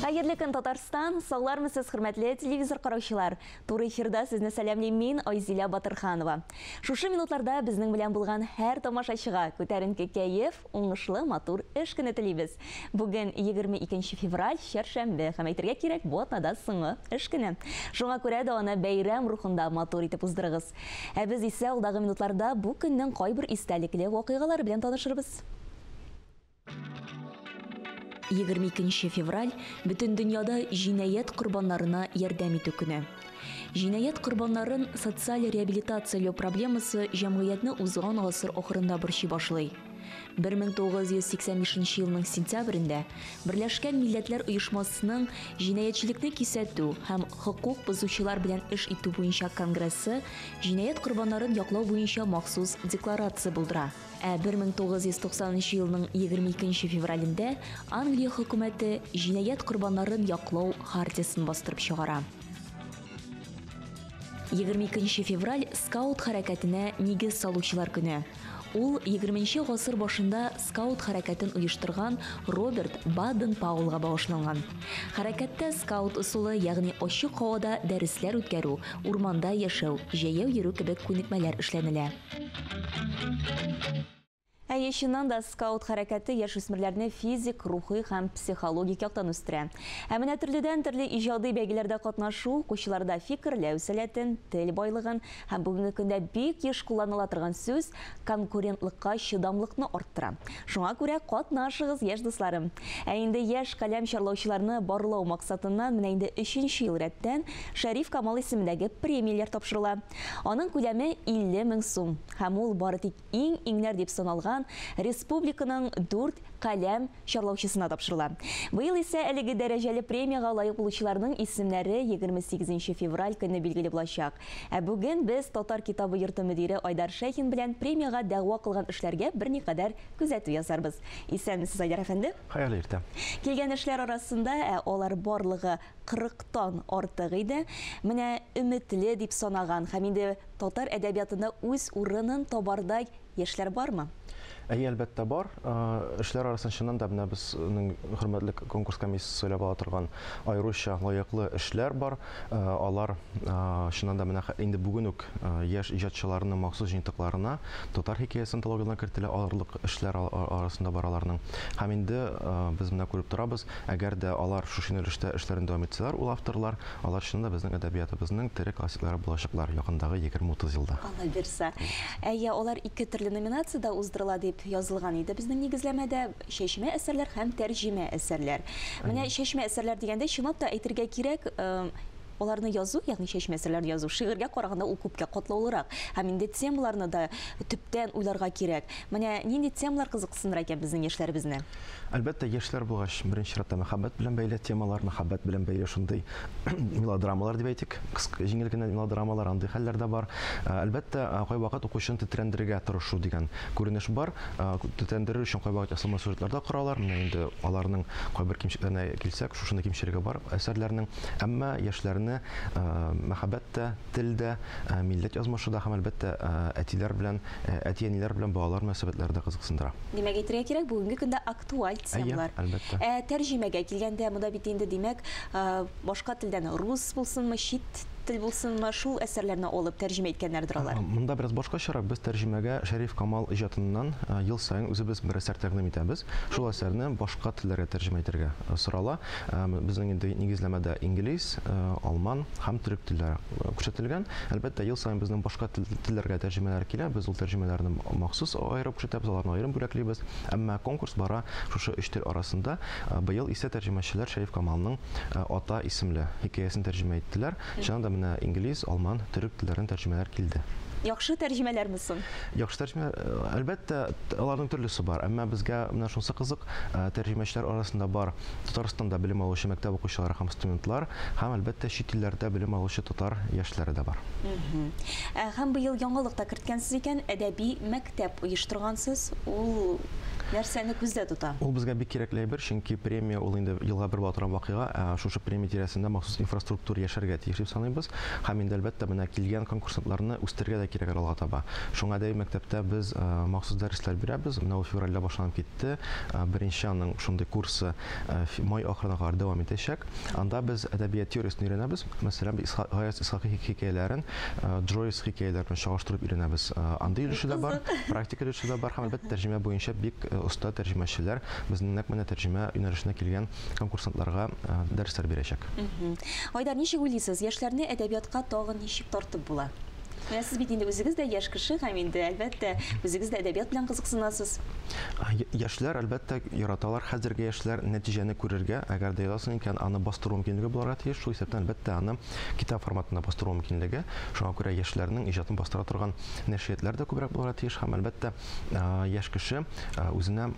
Хәерле көн, Татарстан, саулармысыз, хөрмәтле телевизор караучылар. Туры эфирда сезне сәламлейм мин, Айзилә Батырханова. Шушы минутларда безнең белән булган һәр тамашачыга күтәренке кәеф, уңышлы, матур эш көне телибез. Бүген 22 февраль, чәршәмбе, һәм әйтергә кирәк, бу атнада соңгы эш көне. Шуңа күрә дә аны бәйрәм рухында матур итеп уздырыгыз. Ә без исә алдагы минутларда бу көннең кайбер истәлекле вакыйгалары белән танышырбыз. 22 февраль бүтін дөньяда җинаять корбаннарына ярдәм итү көне. Җинаять корбаннарын социаль реабилитацияләү проблемасы җәмгыятьне узган гасыр ахырында борчый башлый. 1985 елның сентябрендә Берләшкән Милләтләр оешмасының җинаятьчелекне кисәтү һәм хокук бозучылар белән эш итү буенча конгрессы җинаять корбаннарын яклау буенча махсус декларация булдыра. 1990 елның 22 февралендә Англия хөкүмәте җинаять корбаннарын яклау хартиясын бастырып чыгара. 22 февраль скаут хәрәкәтенә нигез салучылар көне. Ул 20 гасыр башында скаут хәрәкәтен оештырган Роберт Баден-Паулга багышланган. Хәрәкәттә скаут усулы, ягъни ачык һавада дәресләр үткәрү, урманда яшәү, җәяү йөрү кебек күнекмәләр эшләнелә. Чыннан да скаут хәрәкәте яшүсмерләрне физик, рухи һәм психологик яктан үстерә. Ә менә төрле иҗади бәйгеләрдә катнашу, укучыларда фикерләү сәләтен, тел байлыгын һәм бүгенге көндә бик еш кулланыла торган сүз конкурентлыкка чыдамлыкны арттыра. Шуңа күрә катнашыгыз, яшь дусларым. Ә инде яшь каләм чарлаучыларны барлау максатыннан менә инде 3нче ел рәттән Шәриф Камал исемендәге премияләр тапшырыла. Аның күләме 50 000 сум һәм ул бары тик иңнәр дип саналган республиканың 4 каләм чарлаучысына тапшырыла. Быел исә әлеге дәрәҗәле премияга лайык булучыларның исемнәре 28 февраль көне билгеле булачак. Ә бүген без Татар китабы йорты мөдире Айдар Шәйхин белән премияга дәгъва кылган эшләргә берникадәр күзәтү ясарбыз. Исәнмесез, Айдар әфәнде? Хәерле иртә. Килгән эшләр арасында алар барлыгы 40-тан артык иде. Менә өметле дип санаган һәм инде татар әдәбиятында үз урынын табардай яшьләр бармы? Әлбәттә бар. Эшләр арасында да менә безнең хөрмәтле конкурс комиссиясе сөйләп ала торган аеруча лаеклы эшләр бар. Алар чыннан да менә инде бүген үк яшь иҗатчыларның махсус җыентыкларына татар хикәясе антологиясына кертелә алырлык эшләр арасында бар аларның. Һәм инде без менә күреп торабыз, әгәр дә алар шушы юнәлештә эшләрен дәвам итсәләр, ул авторлар, алар чыннан да безнең әдәбиятыбызның тере классиклары булачаклар якындагы 20-30 елда. Алла бирсә. Алар ике төрле номинациядә уздырыла дип язылган иде. Безнең нигезләмәдә чәчмә әсәрләр һәм тәрҗемә әсәрләр. Менә чәчмә әсәрләр дигәндә чынлап та әйтергә кирәк, аларны язу, ягъни чәчмә әсәрләрне язу шигырьгә караганда ул күпкә катлаулырак. Һәм инде темаларны да төптән уйларга кирәк. Менә нинди темалар кызыксындыра икән безнең яшьләребезне? Әлбәттә, яшьләр булгач, беренче чиратта мәхәббәт белән бәйле темалар, мәхәббәт белән бәйле шундый мелодрамалар дип әйтик, җиңел генә мелодрамалар, андый хәлләр дә бар. Әлбәттә, кайвакыт укучыны тетрәндерергә тырышу дигән күренеш бар. Тетрәндерү өчен кайвакыт ясалма сюжетларда коралар. Менә инде аларның кайбер кимчелекләренә килсәк, шушында кимчелеге бар әсәрләрнең. Әмма яшьләрне мәхәббәттә, телдә, милләт язмышында һәм әлбәттә әтиләр белән, әти-әниләр белән балалар мөнәсәбәтләрендә кызыксындыра. Димәк, әйтергә кирәк, бүгенге көндә актуаль темалар. Тәрҗемәгә килгәндә, монда бит инде димәк, башка телдән рус булсынмы, чит тел булсынмы, шул әсәрләрне алып тәрҗемә иткәннәрдер алар. Монда бераз башкачарак без тәрҗемәгә Шәриф Камал иҗатыннан ел сайын үзебез бер әсәр тәкъдим итәбез. Шул әсәрне башка телләргә тәрҗемә итәргә сорала. Безнең инде нигезләмәдә инглиз, алман һәм төрек телләре күрсәтелгән. Әлбәттә, ел сайын безнең башка телләргә тәрҗемәләр килә. Без ул тәрҗемәләрне махсус аерып күрсәтәбез, аларны аерым бүләклибез. Әмма конкурс бара шушы 3 тел арасында. Быел исә тәрҗемәчеләр Шәриф Камалның ата исемле хикәясен тәрҗемә иттеләр. Чыннан да менә инглиз, алман, төрек телләрен тәрҗемәләр килде. Яхшы тәрҗемәләрме соң? Яхшы тәрҗемә, әлбәттә, аларның төрлесе бар. Әмма безгә менә шунысы кызык, тәрҗемәчеләр арасында бар Татарстанда белем алучы мәктәп укучылары һәм студентлар, һәм әлбәттә чит илләрдә белем алучы татар яшьләре дә бар. Һәм быел яңалык та керткәнсез икән, әдәби мәктәп оештыргансыз. Ул нәрсәне күздә тота? Ул безгә бик кирәкле әйбер, чөнки премия ул инде елга бер батырган вакыйга, шушы премия тирәсендә махсус инфраструктура яшәргә тиеш дип саныйбыз. Һәм инде әлбәттә менә килгән конкурсантларны үстерергә да кирәк алга таба. Шуңа да мәктәптә без махсус дәресләр бирәбез. Менә февральдә башланып китте. Беренче аның шундый курсы май ахырына кадәр дәвам итәчәк. Анда без әдәбият теориясын өйрәнәбез. Мәсәлән, Гаяз Исхакый хикәяләрен Джойс хикәяләре белән чагыштырып өйрәнәбез. Андый өлеше дә бар, практика өлеше дә бар. Һәм әлбәттә тәрҗемә буенча бик уста тәрҗемәчеләр безнең нәкъ менә тәрҗемә юнәлешенә килгән конкурсантларга дәресләр бирәчәк. Айдар, ничек уйлыйсыз, яшьләрне әдәбиятка тагын ничек тартып була? Менә сез бит инде үзегез дә яшь кеше, һәм инде әлбәттә үзегез дә әдәбият белән кызыксынасыз. Яшьләр әлбәттә яраталар, хәзерге яшьләр нәтиҗәне күрергә, әгәр дә язсын икән, аны бастыру мөмкинлеге булырга тиеш. Шул исәптән әлбәттә аны китап форматында бастыру мөмкинлеге. Шуңа күрә яшьләрнең иҗатын бастыра торган нәшриятләр дә күбрәк булырга тиеш. Һәм әлбәттә яшь кеше үзенә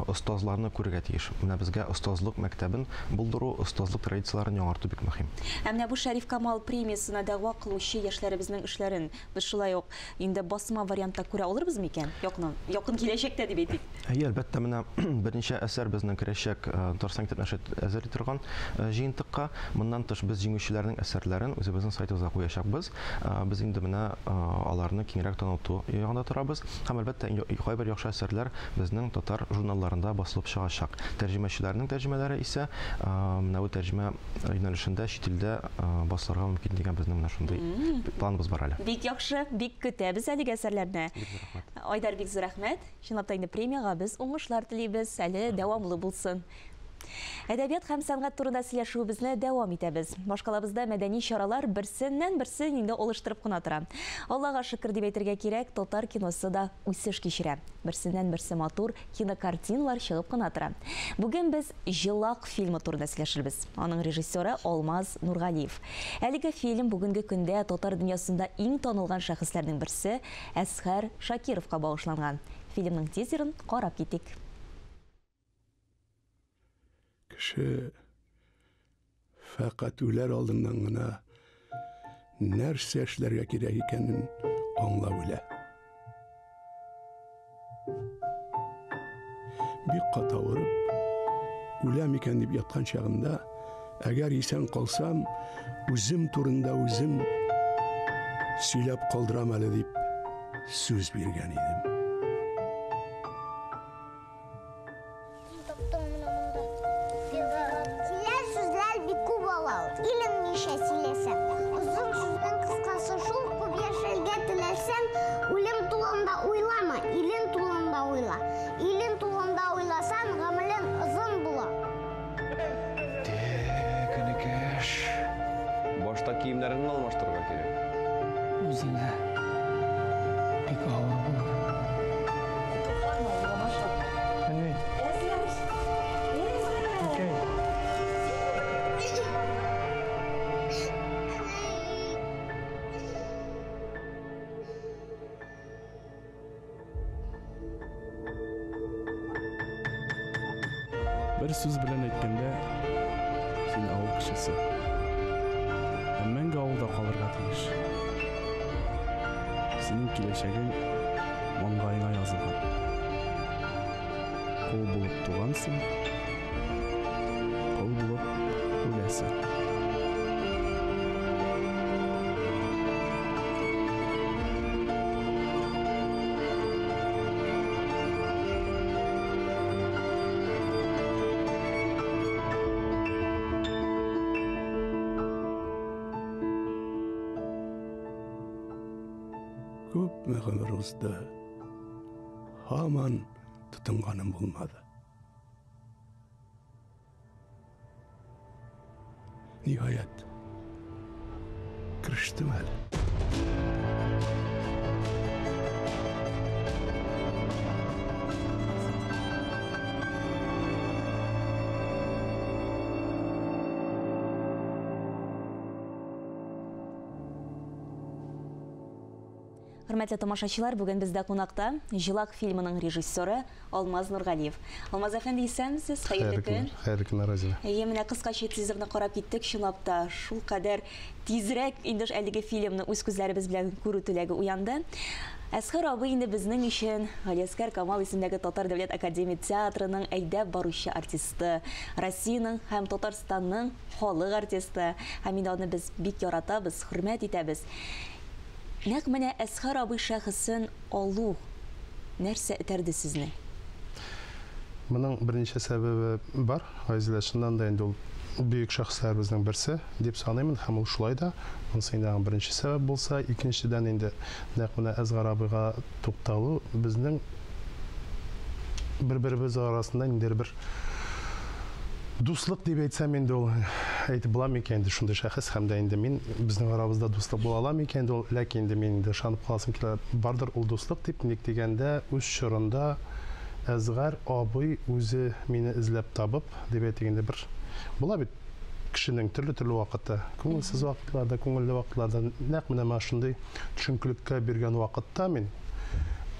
остазларны күрергә тиеш. Менә безгә остазлык мәктәбен булдыру, остазлык традицияләрен яңарту бик мөһим. Менә бу Шәриф Камал премиясына дәгъва кылучы яшьләребезнең эшләрен biz шулай ук инде басма вариантта күрә алырбыз микән? Якын киләчәктә дип әйтик. Әлбәттә, менә берничә әсәр безнең керәчәк Татарстан китап нәшрияты әзерли торган җыентыкка. Моннан тыш без җиңүчеләрнең әсәрләрен үзебезнең сайтыбызга куячакбыз. Без инде менә аларны киңрәк таныту ягында торабыз. Һәм әлбәттә кайбер яхшы әсәрләр безнең татар журналларында басылып чыгачак. Тәрҗемәчеләрнең тәрҗемәләре исә менә бу тәрҗемә юнәлешендә чит илдә басылырга мөмкин дигән безнең менә шундый планыбыз бар әле. Бик яхшы, бик көтәбез әлеге әсәрләрне. Айдар, бик зур рәхмәт. Чынлап та инде премияга без уңышлар телибез, әле дәвамлы булсын. Әдәбият һәм сәнгать турында сөйләшүебезне дәвам итәбез. Башкалабызда мәдәни чаралар берсеннән-берсе инде алыштырып кына тора. Аллага шөкер дип әйтергә кирәк, татар киносы да үсеш кичерә. Берсеннән-берсе матур кинокартиналар чыгып кына тора. Бүген без Җылак фильмы турында сөйләшербез. Аның режиссеры Алмаз Нургалиев. Әлеге фильм бүгенге көндә татар дөньясында иң танылган шәхесләрнең берсе Әсхәр Шакировка багышланган. Фильмның тизерын карап китик. Кеше фақат үләр алдыннан гына нәрсә эшләргә кирәк икәнен аңлап үлә. Бик катавырып, үләм икән дип яткан чагында, әгәр исән калсам, үзем турында үзем сөйләп калдырам әле дип сүз биргән идем. Киемнәрен алмаштырырга кирәк. Үзеңә бик авыр булыр. Бер сүз белән әйткәндә, син авыл кешесе. Мәңге авылда калырга тиеш. Синең киләчәгең маңгаеңа язылган. Кул булып тугансың, кул булып үләсең. Күп гомер узды. Һаман тотынганым булмады. Ниһаять, кирештем әле. Хөрмәтле тамашачылар, бүген бездә кунакта Җылак фильмының режиссеры Алмаз Нургалиев. Алмаз әфәнде, исәнмесез? Хәерле көн. Хәерле көн, Разина. Менә кыскача тизерне карап киттек, чынлап та шул кадәр тизрәк инде әлеге фильмны үз күзләребез белән күрү теләге уянды. Әсхәр абый инде безнең өчен Галиәскәр Камал исемендәге Татар дәүләт академия театрының әйдәп баручы артисты, Россиянең һәм Татарстанның халык артисты. Һәм инде аны без бик яратабыз, хөрмәт итәбез. Нәкъ менә Әсхар абый шәхесен алу нәрсә этәрде сезне? Моның берничә сәбәбе бар. Айзилә, чыннан да инде ул бөек шәхесләребезнең берсе дип саныймын, һәм ул шулай да. Монысында беренче сәбәп булса, икенчедән инде нәкъ менә Әсгар абыйга тукталу безнең бер-беребез арасында инде бер дуслык дип әйтсәм инде ул әйтеп була микән инде шундый шәхес, һәм дә инде мин безнең арабызда дуслык була ала микән инде ул, ләкин инде мин инде ышанып каласым килә, бардыр ул дуслык дип, ник дигәндә үз чорында Әсгар абый үзе мине эзләп табып, дип әйтгәндә бер була бит кешенең төрле вакытта, күңелсез вакытларда, күңелле вакытларда, нәкъ менә шундый төшенкелеккә биргән вакытта мин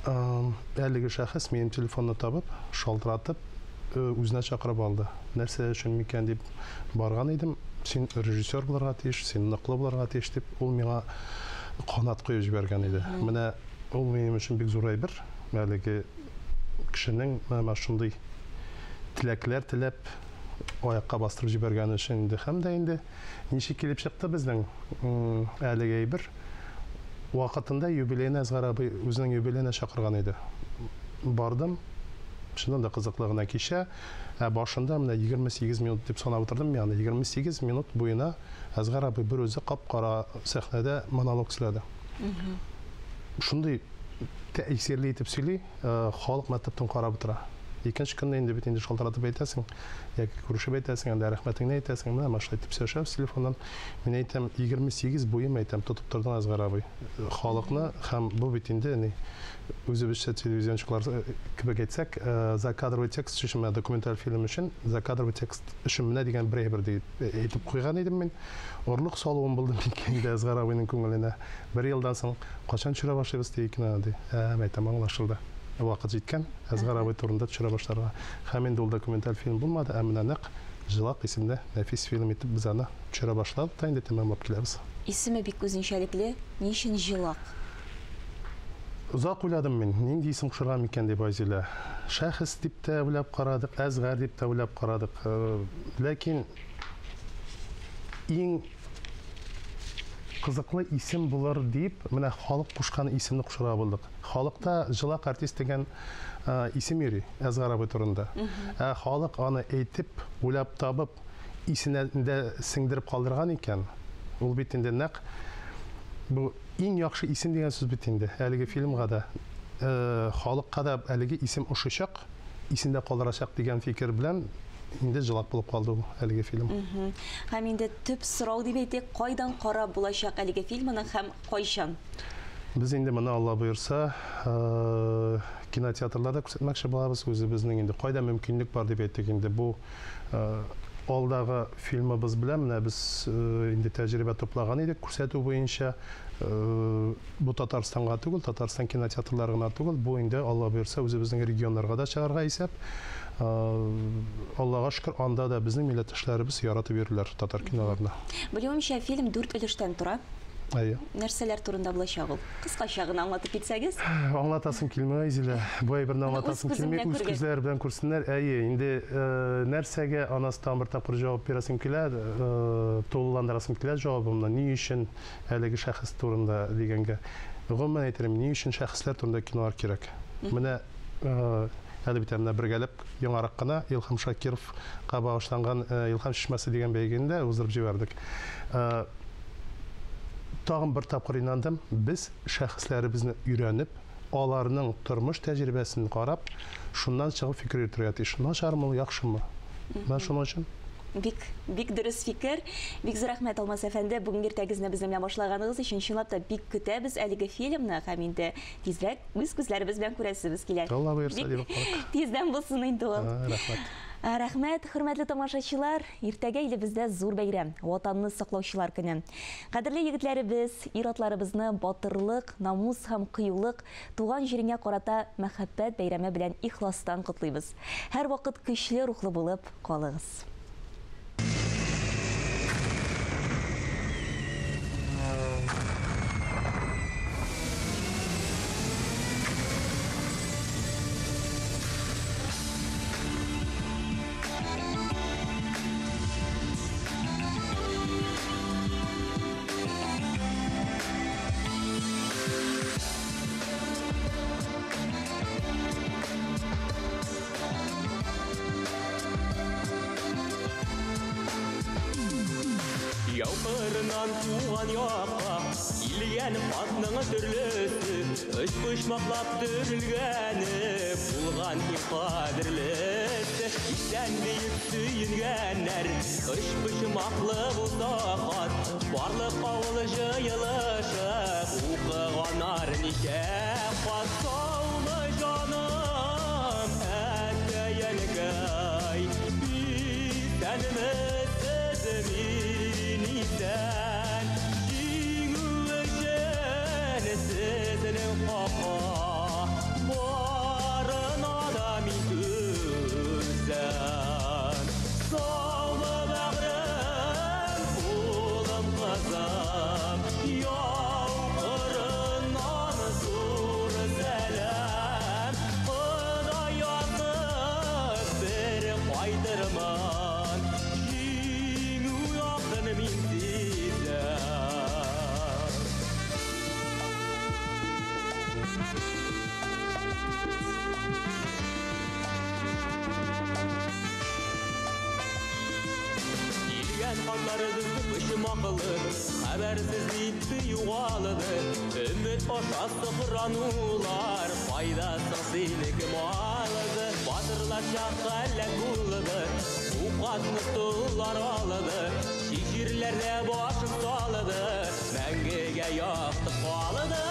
әлеге шәхес минем телефонны табып, шалтыратып, үзенә чакырып алды. Нәрсә өчен микән дип барган идем, син режиссер булырга тиеш, син ныклы булырга тиеш дип, ул миңа канат куеп җибәргән иде. Менә ул минем өчен бик зур әйбер, әлеге кешенең менә шундый теләкләр теләп аякка бастырып җибәргән өчен инде, һәм дә инде ничек килеп чыкты безнең әлеге әйбер вакытында юбилейны Әсгар абый үзенең юбилейына чакырган иде. Бардым, шуннан да кызыклы гына кичә, башында менә 28 минут дип санап утырдым, ягъни 28 минут буена Әсгар абый бер үзе кап-кара сәхнәдә монолог сөйләде. Шундый тәэсирле итеп сөйли, халык мәктәптән карап утыра. Икенче көнне инде бит инде шалтыратып әйтәсең, яки күрешеп әйтәсең, анда рәхмәтеңне әйтәсең, менә шулай итеп сөйләшәбез телефоннан. Мин әйтәм, 28 буем әйтәм, тотып торды Әсгар абый. Халыкны һәм бу бит инде үзебезчә телевизиончылар кебек әйтсәк, закадровый текст өчен, документаль фильм өчен, закадровый текст өчен менә дигән бер әйбер дип әйтеп куйган идем мин. Орлык салуым булды микән Әсгар абыйның күңеленә. Бер елдан соң качан төшерә башлыйбыз дигән ди. Әйтәм, аңлашылды. Вакыт җиткән, Әсгар абый турында төшерә башларга. Һәм инде ул документаль фильм булмады, ә менә нәкъ Җылак исемле нәфис фильм итеп без аны төшерә башладык та инде тәмамлап киләбез. Исеме бик үзенчәлекле, ни өчен Җылак? Узак уйладым мин, нинди исем кушырга микән дип Айзилә. Шәхес дип тә уйлап карадык, Әсгар дип тә уйлап карадык. Ләкин иң кызыклы исем булыр дип, менә халык кушкан исемне кушырга булдык. Халыкта Җылак артист дигән исем йөри Әсгар абый турында. Халык аны әйтеп, уйлап табып, исенә сеңдереп калдырган икән. Ул бит инде нәкъ бу иң яхшы исем дигән сүз бит инде. Әлеге фильмга да халыкка да әлеге исем ошычак, исендә калдырачак дигән фикер белән инде Җылак булып калды бу әлеге фильм. Һәм инде төп сорау дип әйтик, кайдан карап булачак әлеге фильмны һәм кайчан? Без инде моны Алла буйырса, кинотеатрларда күрсәтмәкче булабыз, үзебезнең инде кайда мөмкинлек бар дип әйтик инде бу алдагы фильмыбыз белән менә без инде тәҗрибә топлаган идек күрсәтү буенча. Бу Татарстанга түгел, Татарстан кинотеатрларына түгел, бу инде Алла буйырса үзебезнең регионнарга да чыгарга исәп. Аллага шөкер, анда да безнең милләттәшләребез яратып йөриләр татар киноларына. Белүемчә, фильм 4 өлештән тора. Нәрсәләр турында булачак ул? Кыскача гына аңлатып китсәгез? Аңлатасым килмәй, Зилә. Бу әйберне аңлатасым килмәй, үз күзләре белән күрсеннәр. Инде нәрсәгә анастан бер тапкыр җавап бирәсем килә, тулыландырасым килә җавабымны. Ни өчен әлеге шәхес турында дигәнгә. Гомумән әйтәм, ни өчен шәхесләр турында кинолар кирәк? Менә әле бит менә бергәләп яңарак кына Илһам Шакировка багышланган Илһам чишмәсе дигән бәйгендә уздырып җибәрдек. Тагын бер тапкыр инандым, без шәхесләребезне өйрәнеп, аларның тормыш тәҗрибәсен карап, шуннан чыгып фикер йөртергә тиеш. Начармы, яхшымы? Мен шуның өчен Бик дөрес фикер. Бик зур рәхмәт, Алмаз әфәнде. Бүген иртәгезне безнең белән башлаганыгыз өчен чынлап та бик көтәбез әлеге фильмны һәм инде тизрәк үз күзләребез белән күрәсебез килә. Алла буйырса дип калык. Тиздән булсын инде ул. Рәхмәт. Рәхмәт, хөрмәтле тамашачылар. Иртәгә илебездә зур бәйрәм, ватанны саклаучылар көне. Кадерле егетләребез, ир-атларыбызны батырлык, намус һәм кыюлык, туган җиреңә карата мәхәббәт бәйрәме белән ихластан котлыйбыз. Һәр вакыт көчле рухлы булып калыгыз. Яукырынан туған яққа Илген қатның түрлісі Үш пұшмақлап түрілгені Бұлған кем қадірлісі Иштен бейіп сүйінгенер Үш пұшмақлы бұлсақат Барлық ауыл жиылышып Оқығанар неше қат Саулы жаным әттейінгай Бітәніміз Sen Жиңуішін сізінің қапа Барын адами түзен Саулы бәғрім қолым қызым Яуқырынан зор сәлем Құдай атып бір қайтырман Habersiz bitti yuvalıdı Ümit boşası kıranular Faydası siniki malıdı Batırlar şakale kuladı Ukatlı tuğlar alıdı Şişirlerde başım salıdı Mengege yaktı kalıdı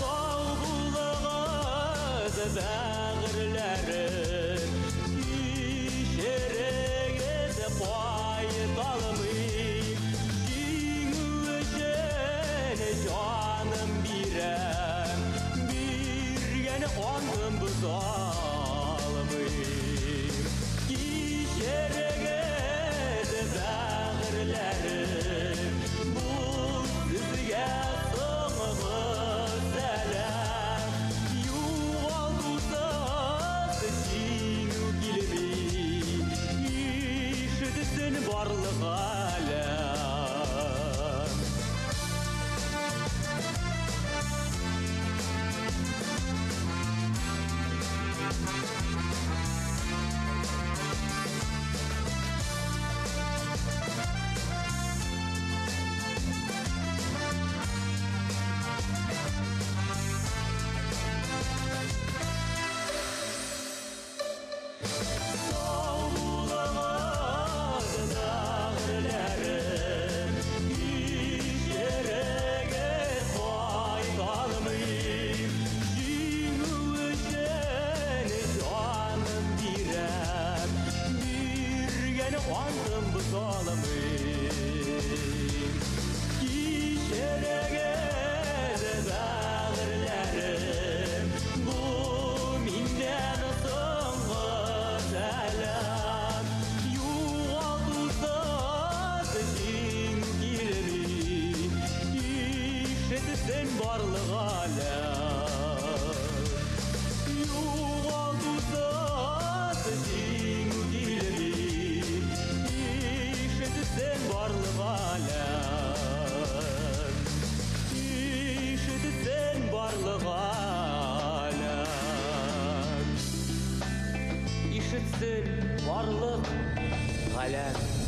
Soğuluğuz bağırların İşereğiz faydalı Canım birem Birgeni ondım bu zalimim Kişereğe bağırlarım Bu sizge sığmı selam Yuvaldusa sıçinu kilimi İşidisin varlık alem varlık alem